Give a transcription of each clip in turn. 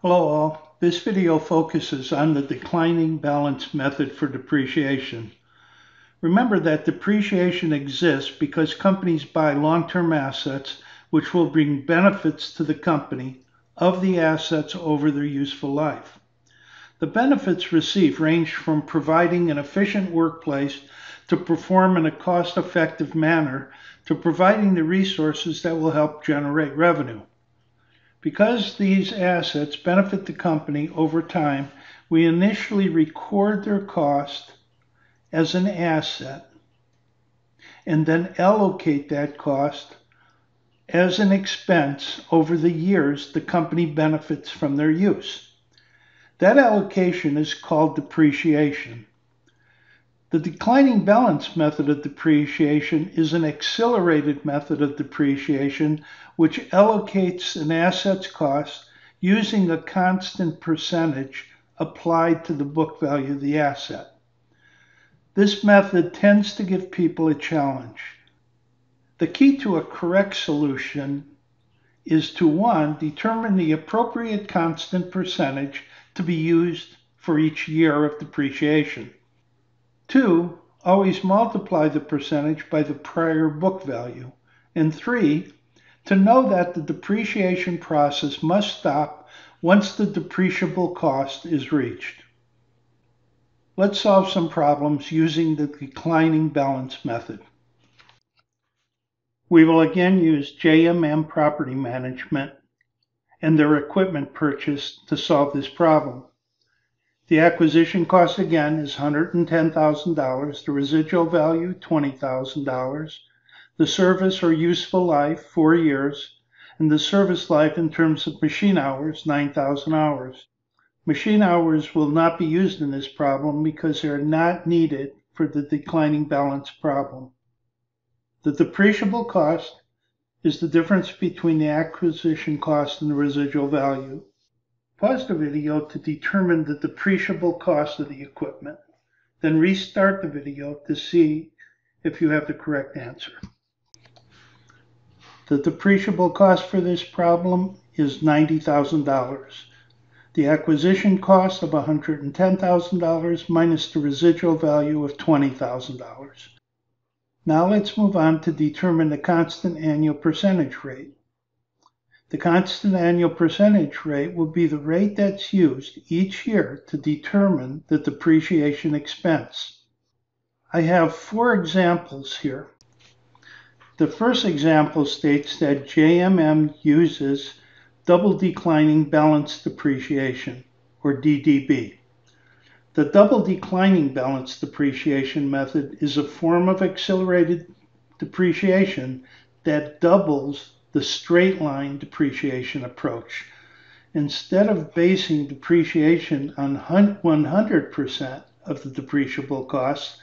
Hello all. This video focuses on the declining balance method for depreciation. Remember that depreciation exists because companies buy long-term assets which will bring benefits to the company of the assets over their useful life. The benefits received range from providing an efficient workplace to perform in a cost-effective manner to providing the resources that will help generate revenue. Because these assets benefit the company over time, we initially record their cost as an asset and then allocate that cost as an expense over the years the company benefits from their use. That allocation is called depreciation. The declining balance method of depreciation is an accelerated method of depreciation which allocates an asset's cost using a constant percentage applied to the book value of the asset. This method tends to give people a challenge. The key to a correct solution is to 1. Determine the appropriate constant percentage to be used for each year of depreciation. 2. Always multiply the percentage by the prior book value. And 3. To know that the depreciation process must stop once the depreciable cost is reached. Let's solve some problems using the declining balance method. We will again use JMM Property Management and their equipment purchase to solve this problem. The acquisition cost again is $110,000, the residual value $20,000, the service or useful life 4 years, and the service life in terms of machine hours 9,000 hours. Machine hours will not be used in this problem because they are not needed for the declining balance problem. The depreciable cost is the difference between the acquisition cost and the residual value. Pause the video to determine the depreciable cost of the equipment. Then restart the video to see if you have the correct answer. The depreciable cost for this problem is $90,000. The acquisition cost of $110,000 minus the residual value of $20,000. Now let's move on to determine the constant annual percentage rate. The constant annual percentage rate will be the rate that's used each year to determine the depreciation expense. I have 4 examples here. The first example states that JMM uses double declining balance depreciation, or DDB. The double declining balance depreciation method is a form of accelerated depreciation that doubles the straight line depreciation approach. Instead of basing depreciation on 100% of the depreciable cost,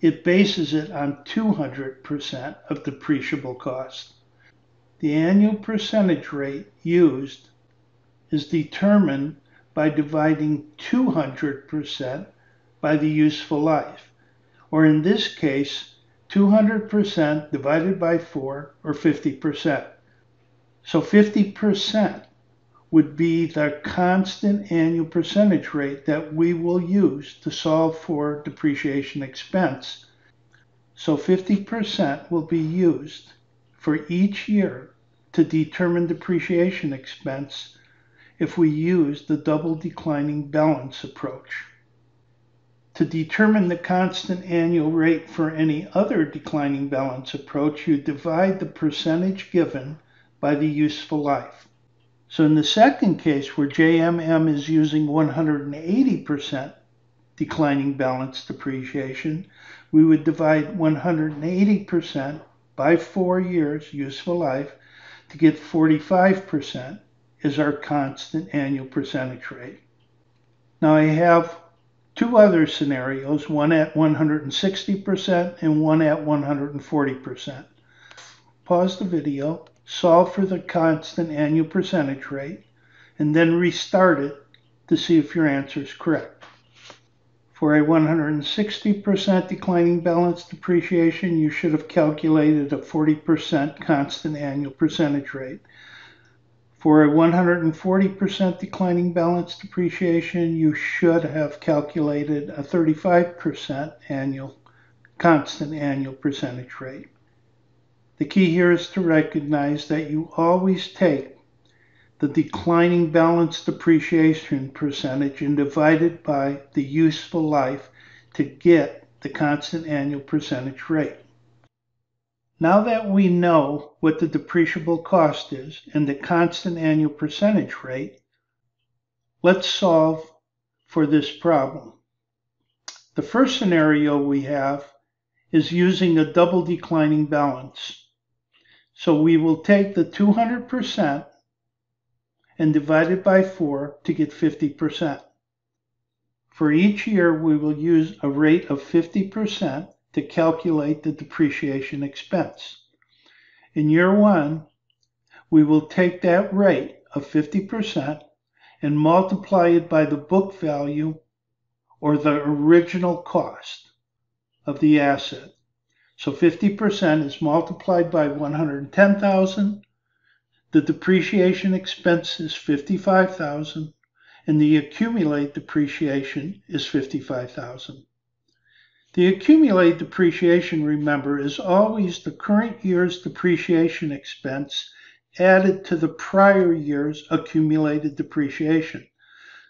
it bases it on 200% of depreciable cost. The annual percentage rate used is determined by dividing 200% by the useful life, or in this case, 200% divided by 4, or 50%. So 50% would be the constant annual percentage rate that we will use to solve for depreciation expense. So 50% will be used for each year to determine depreciation expense if we use the double declining balance approach. To determine the constant annual rate for any other declining balance approach, you divide the percentage given by the useful life. So in the second case, where JMM is using 180% declining balance depreciation, we would divide 180% by 4 years useful life to get 45% as our constant annual percentage rate. Now I have 2 other scenarios, one at 160% and one at 140%. Pause the video, solve for the constant annual percentage rate, and then restart it to see if your answer is correct. For a 160% declining balance depreciation, you should have calculated a 40% constant annual percentage rate. For a 140% declining balance depreciation, you should have calculated a 35% constant annual percentage rate. The key here is to recognize that you always take the declining balance depreciation percentage and divide it by the useful life to get the constant annual percentage rate. Now that we know what the depreciable cost is and the constant annual percentage rate, let's solve for this problem. The first scenario we have is using a double declining balance. So we will take the 200% and divide it by 4 to get 50%. For each year, we will use a rate of 50% to calculate the depreciation expense. In year 1, we will take that rate of 50% and multiply it by the book value or the original cost of the asset. So 50% is multiplied by 110,000. The depreciation expense is 55,000, and the accumulated depreciation is 55,000. The accumulated depreciation, remember, is always the current year's depreciation expense added to the prior year's accumulated depreciation.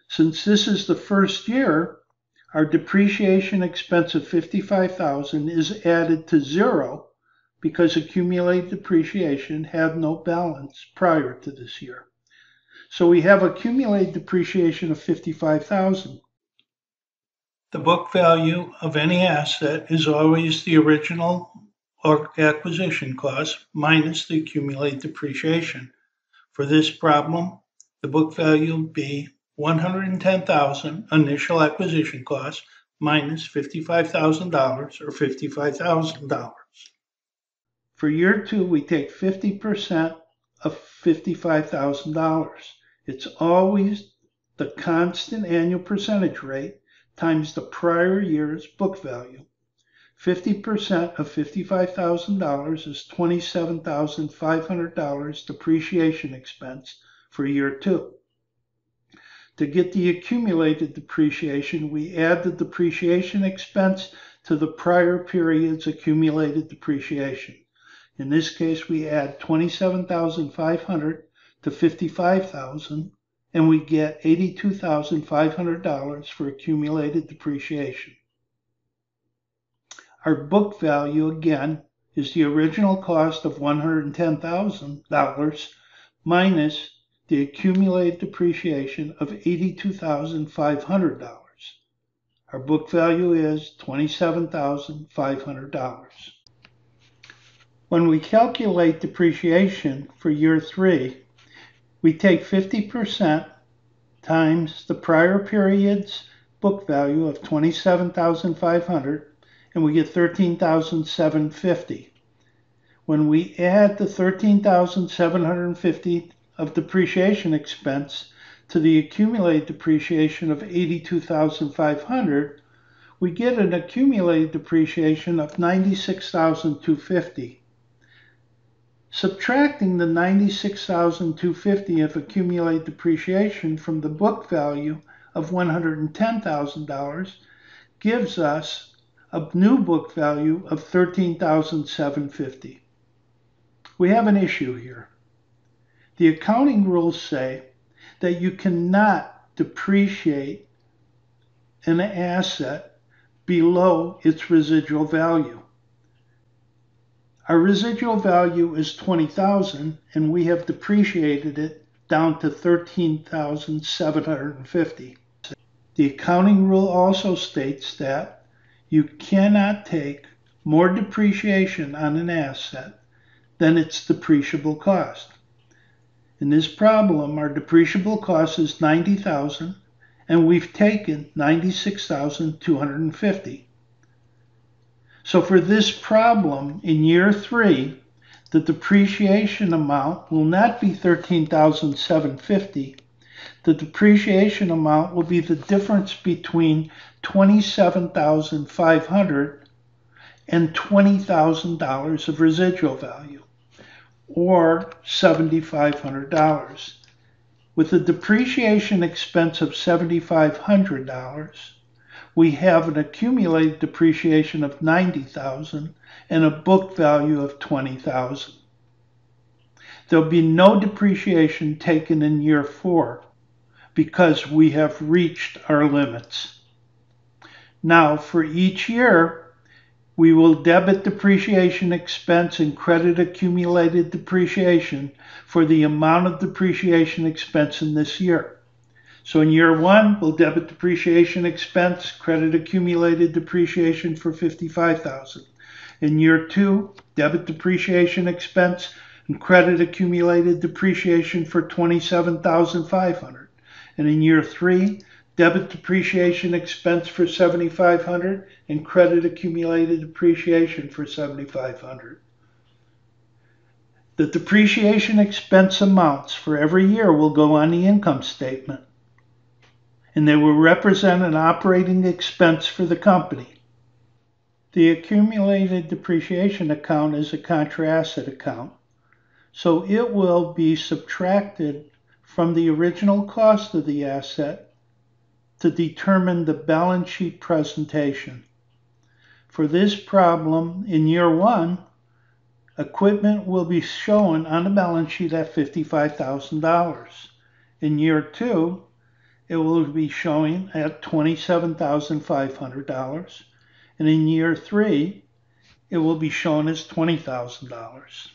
Since this is the first year, our depreciation expense of 55,000 is added to 0 because accumulated depreciation had no balance prior to this year. So we have accumulated depreciation of 55,000. The book value of any asset is always the original or acquisition cost minus the accumulated depreciation. For this problem, the book value will be 110,000 initial acquisition cost minus $55,000 or $55,000. For year 2, we take 50% of $55,000. It's always the constant annual percentage rate times the prior year's book value. 50% of $55,000 is $27,500 depreciation expense for year 2. To get the accumulated depreciation, we add the depreciation expense to the prior period's accumulated depreciation. In this case, we add $27,500 to $55,000, and we get $82,500 for accumulated depreciation. Our book value, again, is the original cost of $110,000 minus the accumulated depreciation of $82,500. Our book value is $27,500. When we calculate depreciation for year 3, we take 50% times the prior period's book value of $27,500 and we get $13,750. When we add the $13,750 of depreciation expense to the accumulated depreciation of $82,500, we get an accumulated depreciation of $96,250. Subtracting the $96,250 of accumulated depreciation from the book value of $110,000 gives us a new book value of $13,750. We have an issue here. The accounting rules say that you cannot depreciate an asset below its residual value. Our residual value is $20,000 and we have depreciated it down to $13,750. The accounting rule also states that you cannot take more depreciation on an asset than its depreciable cost. In this problem, our depreciable cost is $90,000 and we've taken $96,250. So for this problem, in year 3, the depreciation amount will not be $13,750. The depreciation amount will be the difference between $27,500 and $20,000 of residual value, or $7,500. With a depreciation expense of $7,500, we have an accumulated depreciation of $90,000 and a book value of $20,000. There'll be no depreciation taken in year 4 because we have reached our limits. Now, for each year, we will debit depreciation expense and credit accumulated depreciation for the amount of depreciation expense in this year. So in year 1, we'll debit depreciation expense, credit accumulated depreciation for $55,000. In year 2, debit depreciation expense and credit accumulated depreciation for $27,500. And in year 3, debit depreciation expense for $7,500 and credit accumulated depreciation for $7,500. The depreciation expense amounts for every year will go on the income statement, and they will represent an operating expense for the company. The accumulated depreciation account is a contra asset account, so it will be subtracted from the original cost of the asset to determine the balance sheet presentation. For this problem, in year 1, equipment will be shown on the balance sheet at $55,000. In year 2, it will be showing at $27,500. And in year 3, it will be shown as $20,000.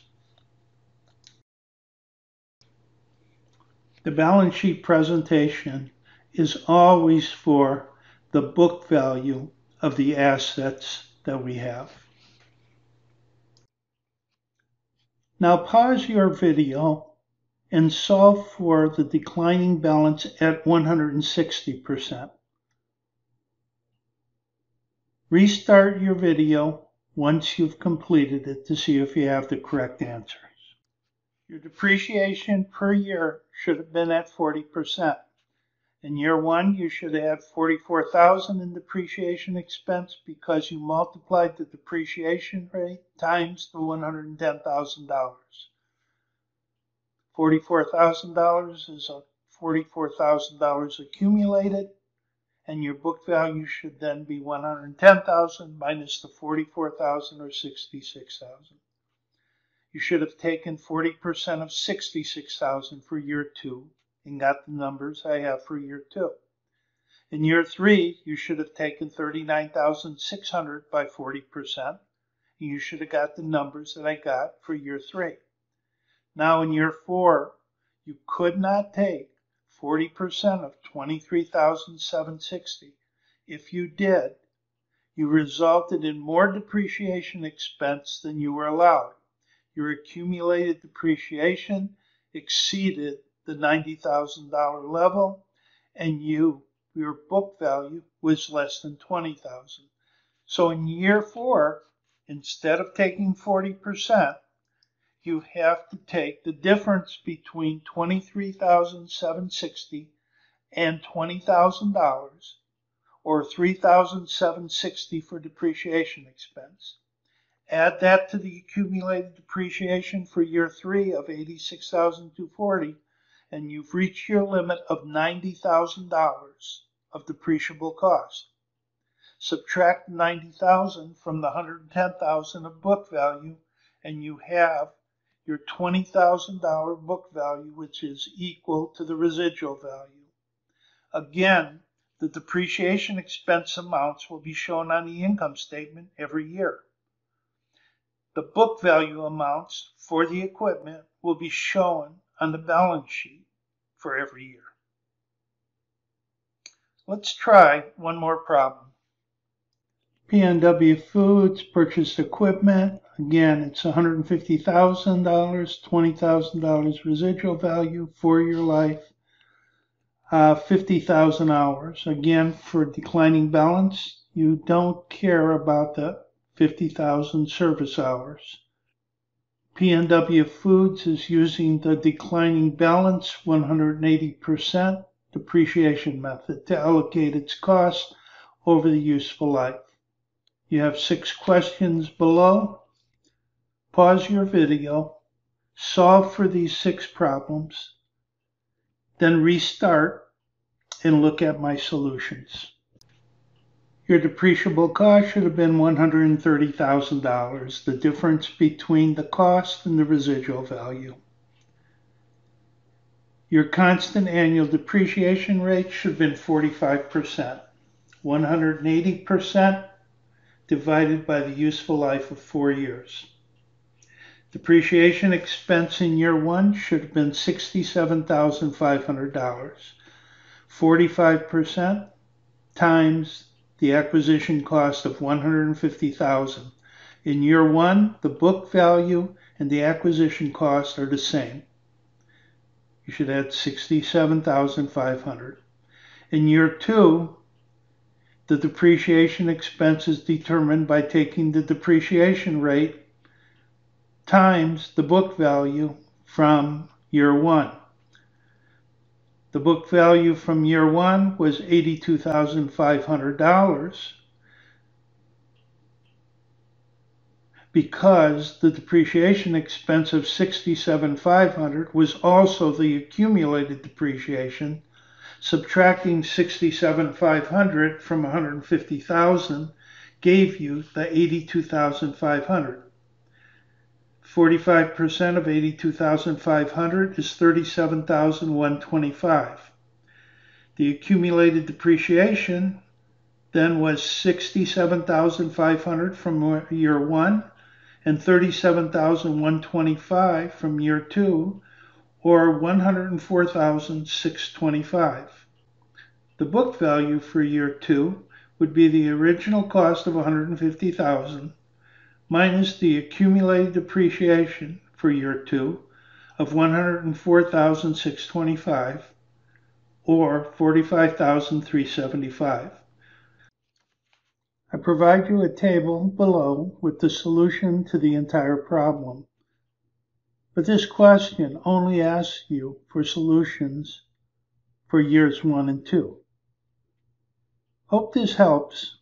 The balance sheet presentation is always for the book value of the assets that we have. Now pause your video and solve for the declining balance at 160%. Restart your video once you've completed it to see if you have the correct answers. Your depreciation per year should have been at 40%. In year 1, you should have $44,000 in depreciation expense because you multiplied the depreciation rate times the $110,000. $44,000 is $44,000 accumulated, and your book value should then be $110,000 minus the $44,000 or $66,000. You should have taken 40% of $66,000 for year 2 and got the numbers I have for year 2. In year 3, you should have taken $39,600 by 40%, and you should have got the numbers that I got for year 3. Now in year 4, you could not take 40% of $23,760. If you did, you resulted in more depreciation expense than you were allowed. Your accumulated depreciation exceeded the $90,000 level, and your book value was less than $20,000. So in year 4, instead of taking 40%, you have to take the difference between $23,760 and $20,000, or $3,760 for depreciation expense. Add that to the accumulated depreciation for year 3 of $86,240, and you've reached your limit of $90,000 of depreciable cost. Subtract $90,000 from the $110,000 of book value, and you have your $20,000 book value, which is equal to the residual value. Again, the depreciation expense amounts will be shown on the income statement every year. The book value amounts for the equipment will be shown on the balance sheet for every year. Let's try one more problem. PNW Foods purchased equipment. Again, it's $150,000, $20,000 residual value, 4-year life, 50,000 hours. Again, for declining balance, you don't care about the 50,000 service hours. PNW Foods is using the declining balance 180% depreciation method to allocate its cost over the useful life. You have 6 questions below. Pause your video, solve for these 6 problems, then restart and look at my solutions. Your depreciable cost should have been $130,000, the difference between the cost and the residual value. Your constant annual depreciation rate should have been 45%. 180% divided by the useful life of 4 years. Depreciation expense in year 1 should have been $67,500. 45% times the acquisition cost of $150,000. In year 1, the book value and the acquisition cost are the same. You should add $67,500. In year 2, the depreciation expense is determined by taking the depreciation rate times the book value from year 1. The book value from year 1 was $82,500 because the depreciation expense of $67,500 was also the accumulated depreciation. Subtracting $67,500 from $150,000 gave you the $82,500. 45% of $82,500 is $37,125. The accumulated depreciation then was $67,500 from year 1 and $37,125 from year 2, or $104,625. The book value for year 2 would be the original cost of $150,000 minus the accumulated depreciation for year 2 of $104,625, or $45,375. I provide you a table below with the solution to the entire problem. But this question only asks you for solutions for years 1 and 2. Hope this helps.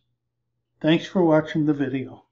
Thanks for watching the video.